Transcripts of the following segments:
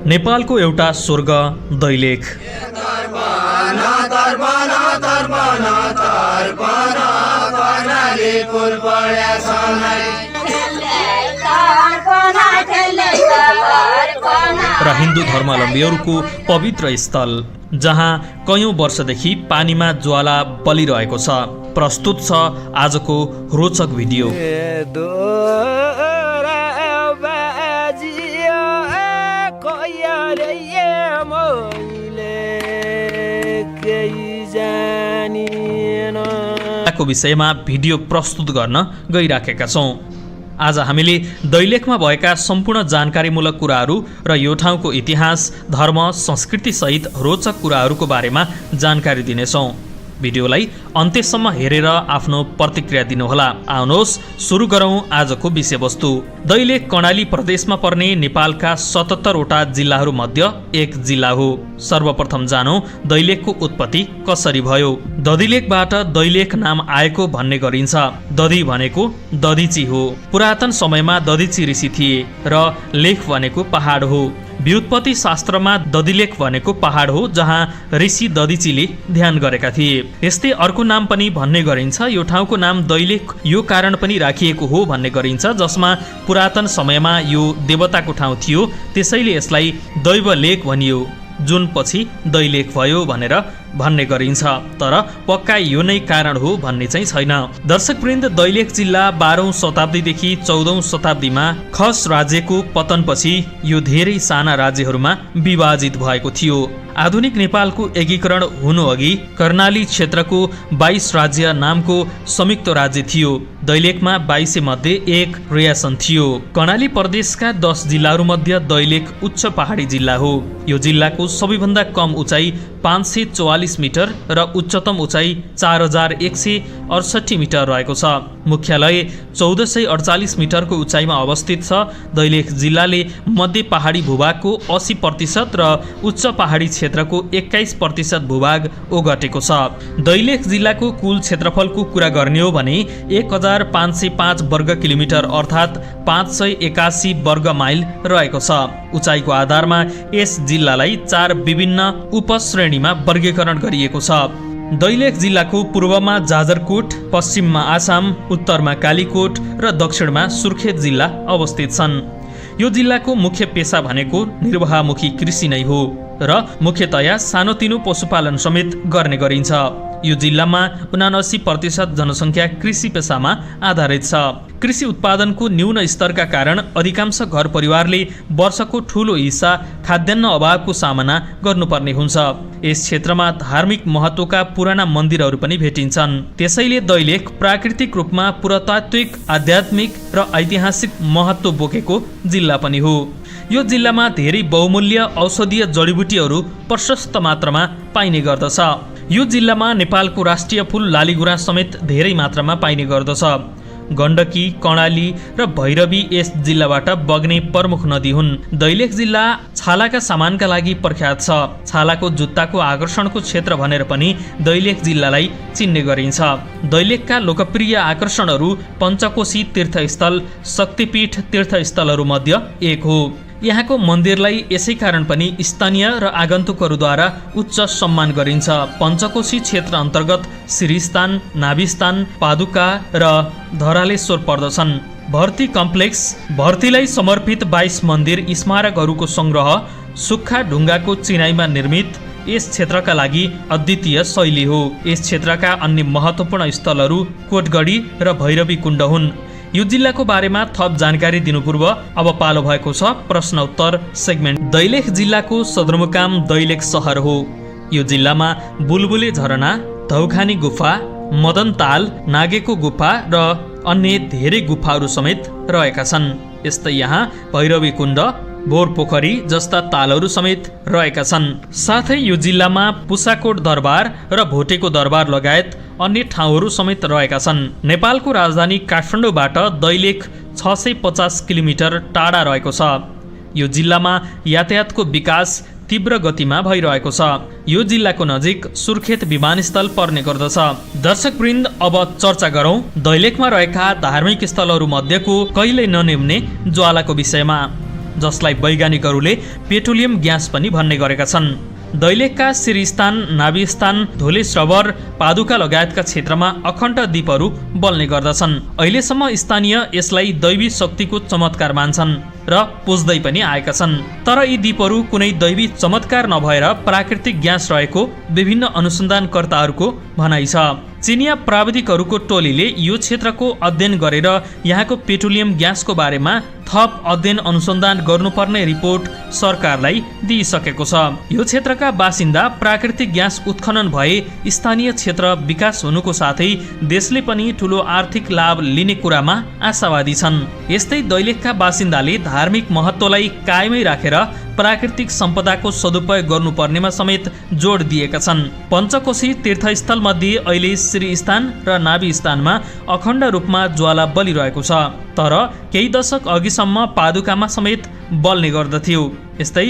नेपालको एउटा स्वर्ग दैलेख। र हिन्दू धर्मावलम्बीहरूको पवित्र स्थल जहाँ कयौं वर्षदेखि पानीमा ज्वाला बलिरहेको छ। प्रस्तुत छ आजको रोचक भिडियो। को विषयमा भिडियो प्रस्तुत गर्न गइराखेका छौं। आज हामीले दैलेखमा भएका सम्पूर्ण जानकारीमूलक कुराहरू र यो ठाउँको इतिहास, धर्म, संस्कृति सहित रोचक कुराहरूको बारेमा जानकारी दिनेछौं। भिडियोलाई अन्त्यसम्म हेरेर आफ्नो प्रतिक्रिया दिनुहोला। आउनुहोस् सुरु गरौं आजको विषयवस्तु। दैलेख कर्णाली प्रदेशमा पर्ने नेपालका 77 वटा जिल्लाहरू मध्ये एक जिल्ला हो। सर्वप्रथम जानौं दैलेखको उत्पत्ति कसरी भयो। दधिलेखबाट दैलेख नाम आएको भन्ने गरिन्छ। दधि भनेको दधिची हो। पुरातन समयमा दधिची ऋषि थिए र लेख भनेको पहाड हो। व्युत्पत्ति शास्त्रमा दधिलेख भनेको पहाड हो जहाँ ऋषि दधिचीले ध्यान गरेका थिए। यस्तै अर्को नाम पनि भन्ने गरिन्छ। यो ठाउँको नाम दैलेख यो कारण पनि राखिएको हो भन्ने गरिन्छ जसमा पुरातन समयमा यो देवताको ठाउँ थियो, त्यसैले यसलाई दैवलेख भनियो, जुन पछि दैलेख भयो भनेर भन्ने गरिन्छ। तर पक्का यो नै कारण हो भन्ने चाहिँ छैन। दर्शकवृन्द, दैलेख जिल्ला 12औं शताब्दीदेखि 14औं शताब्दीमा खस राज्यको पतनपछि यो धेरै साना राज्यहरूमा विभाजित भएको थियो। आधुनिक नेपालको एकीकरण हुनु अघि कर्णाली क्षेत्रको 22 राज्य नामको संयुक्त राज्य थियो। दैलेखमा 22 मध्ये एक रियासन थियो। कर्णाली प्रदेशका 10 जिल्लाहरू मध्ये दैलेख उच्च पहाडी जिल्ला हो। यो जिल्लाको सबैभन्दा कम उचाइ 544 मिटर र उच्चतम उचाइ 4168 मिटर रहेको छ। मुख्यालय 1448 मिटरको उचाइमा अवस्थित छ। दैलेख जिल्लाले मध्य पहाडी भूभागको 80% र उच्च पहाडी क्षेत्रको 21% भूभाग ओगटेको छ। दैलेख जिल्लाको कुल क्षेत्रफलको कुरा गर्ने हो भने 1505 वर्ग किलोमिटर अर्थात् 581 वर्ग माइल रहेको छ। उचाइको आधारमा यस जिल्लालाई 4 विभिन्न उपश्रेणीमा वर्गीकरण गरिएको छ। दैलेख जिल्लाको पूर्वमा जाजरकोट, पश्चिममा आसाम, उत्तरमा कालीकोट र दक्षिणमा सुर्खेत जिल्ला अवस्थित छन्। यो जिल्लाको मुख्य पेशा भनेको निर्वाहमुखी कृषि नै हो र मुख्यतया सानोतिनो पशुपालन समेत गर्ने गरिन्छ। यो जिल्लामा 79% जनसङ्ख्या कृषि पेसामा आधारित छ। कृषि उत्पादनको न्यून स्तरका कारण अधिकांश घर परिवारले वर्षको ठूलो हिस्सा खाद्यान्न अभावको सामना गर्नुपर्ने हुन्छ। यस क्षेत्रमा धार्मिक महत्त्वका पुराना मन्दिरहरू पनि भेटिन्छन्। त्यसैले दैलेख प्राकृतिक रूपमा पुरातात्विक, आध्यात्मिक र ऐतिहासिक महत्त्व बोकेको जिल्ला पनि हो। यो जिल्लामा धेरै बहुमूल्य औषधीय जडीबुटीहरू प्रशस्त मात्रामा पाइने गर्दछ। यो जिल्लामा नेपालको राष्ट्रिय फूल लालीगुराँ समेत धेरै मात्रामा पाइने गर्दछ। गण्डकी, कर्णाली र भैरवी यस जिल्लाबाट बग्ने प्रमुख नदी हुन्। दैलेख जिल्ला छालाका सामानका लागि प्रख्यात छ। छालाको जुत्ताको आकर्षणको क्षेत्र भनेर पनि दैलेख जिल्लालाई चिन्ने गरिन्छ। दैलेखका लोकप्रिय आकर्षणहरू पञ्चकोशी तीर्थस्थल, शक्तिपीठ तीर्थस्थलहरू मध्ये एक हो। यहाँको मन्दिरलाई यसै कारण पनि स्थानीय र आगन्तुकहरूद्वारा उच्च सम्मान गरिन्छ। पञ्चकोशी क्षेत्र अन्तर्गत श्रीस्थान, नाभिस्थान, पादुका र धरालेश्वर पर्दछन्। भर्ती कम्प्लेक्स, भर्तीलाई समर्पित 22 मन्दिर स्मारकहरूको सङ्ग्रह, सुक्खा ढुङ्गाको चिनाइमा निर्मित यस क्षेत्रका लागि अद्वितीय शैली हो। यस क्षेत्रका अन्य महत्त्वपूर्ण स्थलहरू कोटगढी र भैरवी कुण्ड हुन्। यो जिल्लाको बारेमा थप जानकारी दिनु पूर्व अब पालो भएको छ प्रश्न उत्तर सेगमेन्ट। दैलेख जिल्लाको सदरमुकाम दैलेख सहर हो। यो जिल्लामा बुलबुले झरना, धौखानी गुफा, मदन ताल, नागेको गुफा र अन्य धेरै गुफाहरू समेत रहेका छन्। यस्तै यहाँ भैरवी कुण्ड, भोर पोखरी जस्ता तालहरू समेत रहेका छन्। साथै यो जिल्लामा पुसाकोट दरबार र भोटेको दरबार लगायत अन्य ठाउँहरू समेत रहेका छन्। नेपालको राजधानी काठमाडौँबाट दैलेख 650 किलोमिटर टाढा रहेको छ। यो जिल्लामा यातायातको विकास तीव्र गतिमा भइरहेको छ। यो जिल्लाको नजिक सुर्खेत विमानस्थल पर्ने गर्दछ। दर्शकवृन्द, अब चर्चा गरौँ दैलेखमा रहेका धार्मिक स्थलहरू मध्येको कहिल्यै ननिभ्ने ज्वालाको विषयमा। जसलाई वैज्ञानिकहरूले पेट्रोलियम ग्यास पनि भन्ने गरेका छन्। दैलेखका श्रीस्थान, नाभिस्थान, धुलेश्रवर, पादुका लगायतका क्षेत्रमा अखण्ड दीपहरू बल्ने गर्दछन्। अहिलेसम्म स्थानीय यसलाई दैवी शक्तिको चमत्कार मान्छन् र पुज्दै पनि आएका छन्। तर यी दीपहरू कुनै दैवी चमत्कार नभएर प्राकृतिक ग्यास रहेको विभिन्न अनुसन्धानकर्ताहरूको भनाइ छ। चिनिया प्राविधिकहरूको टोलीले यो क्षेत्रको अध्ययन गरेर यहाँको पेट्रोलियम ग्यासको बारेमा थप अध्ययन अनुसन्धान गर्नुपर्ने रिपोर्ट सरकारलाई दिइसकेको छ। यो क्षेत्रका बासिन्दा प्राकृतिक ग्यास उत्खनन भए स्थानीय क्षेत्र विकास हुनुको साथै देशले पनि ठूलो आर्थिक लाभ लिने कुरामा आशावादी छन्। यस्तै दैलेखका बासिन्दाले धार्मिक महत्त्वलाई कायमै राखेर प्राकृतिक सम्पदाको सदुपयोग गर्नुपर्नेमा समेत जोड दिएका छन्। पञ्चकोशी तीर्थस्थल मध्ये अहिले श्रीस्थान र नाभिस्थानमा अखण्ड रूपमा ज्वाला बलिरहेको छ। तर केही दशक अघिसम्म पादुकामा समेत बल्ने गर्दथ्यो। यस्तै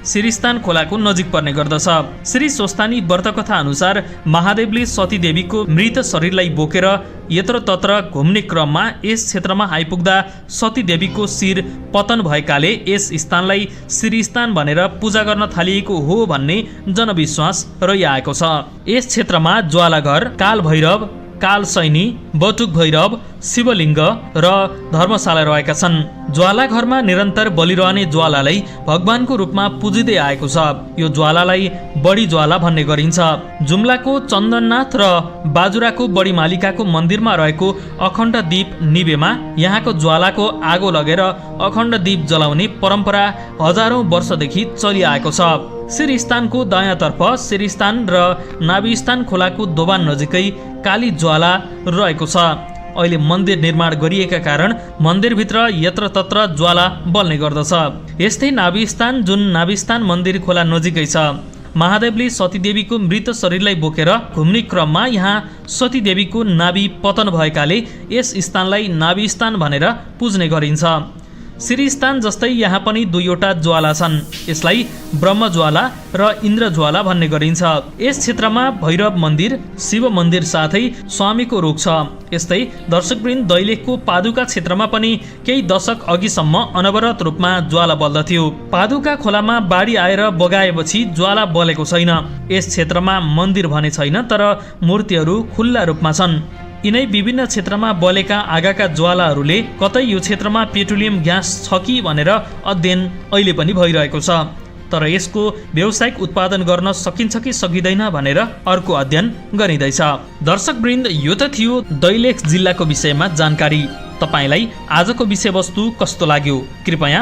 श्रीस्थान खोलाको नजिक पर्ने गर्दछ। श्री स्वस्थानी व्रतकथा अनुसार महादेवले सतीदेवीको मृत शरीरलाई बोकेर यत्रतत्र घुम्ने क्रममा यस क्षेत्रमा आइपुग्दा सतीदेवीको शिर पतन भएकाले यस स्थानलाई श्रीस्थान भनेर पूजा गर्न थालिएको हो भन्ने जनविश्वास रहिआएको छ। यस क्षेत्रमा ज्वालाघर, काल भैरव, कालसैनी, बटुक भैरव, शिवलिङ्ग र धर्मशाला रहेका छन्। ज्वालाघरमा निरन्तर बलिरहने ज्वालालाई भगवानको रूपमा पुजिँदै आएको छ। यो ज्वालालाई बडी ज्वाला भन्ने गरिन्छ। जुम्लाको चन्दननाथ र बाजुराको बडी मालिकाको मन्दिरमा रहेको अखण्ड दीप निबेमा यहाँको ज्वालाको आगो लगेर अखण्ड दीप जलाउने परम्परा हजारौं वर्षदेखि चलिआएको छ। श्रीस्थानको दायाँतर्फ श्रीस्थान र नाभिस्थान खोलाको दोभान नजिकै काली ज्वाला रहेको छ। अहिले मन्दिर निर्माण गरिएका कारण मन्दिरभित्र यत्रतत्र ज्वाला बल्ने गर्दछ। यस्तै नाभिस्थान, जुन नाभिस्थान मन्दिर खोला नजिकै छ। महादेवले सतीदेवीको मृत शरीरलाई बोकेर घुम्ने क्रममा यहाँ सतीदेवीको नाभि पतन भएकाले यस स्थानलाई नाभिस्थान भनेर पुज्ने गरिन्छ। श्रीस्थान जस्तै यहाँ पनि दुईवटा ज्वाला छन्। यसलाई ब्रह्मज्वाला र इन्द्रज्वाला भन्ने गरिन्छ। यस क्षेत्रमा भैरव मन्दिर, शिव मन्दिर साथै स्वामीको रुख छ। यस्तै दर्शकवृन्द, दैलेखको पादुका क्षेत्रमा पनि केही दशक अघिसम्म अनवरत रूपमा ज्वाला बल्दथ्यो। पादुका खोलामा बाढी आएर बगाएपछि ज्वाला बलेको छैन। यस क्षेत्रमा मन्दिर भने छैन, तर मूर्तिहरू खुल्ला रूपमा छन्। यिनै विभिन्न क्षेत्रमा बलेका आगाका ज्वालाहरूले कतै यो क्षेत्रमा पेट्रोलियम ग्यास छ कि भनेर अध्ययन अहिले पनि भइरहेको छ। तर यसको व्यावसायिक उत्पादन गर्न सकिन्छ कि सकिँदैन भनेर अर्को अध्ययन गरिँदैछ। दर्शकवृन्द, यो त थियो दैलेख जिल्लाको विषयमा जानकारी। तपाईलाई आजको विषयवस्तु कस्तो लाग्यो? कृपया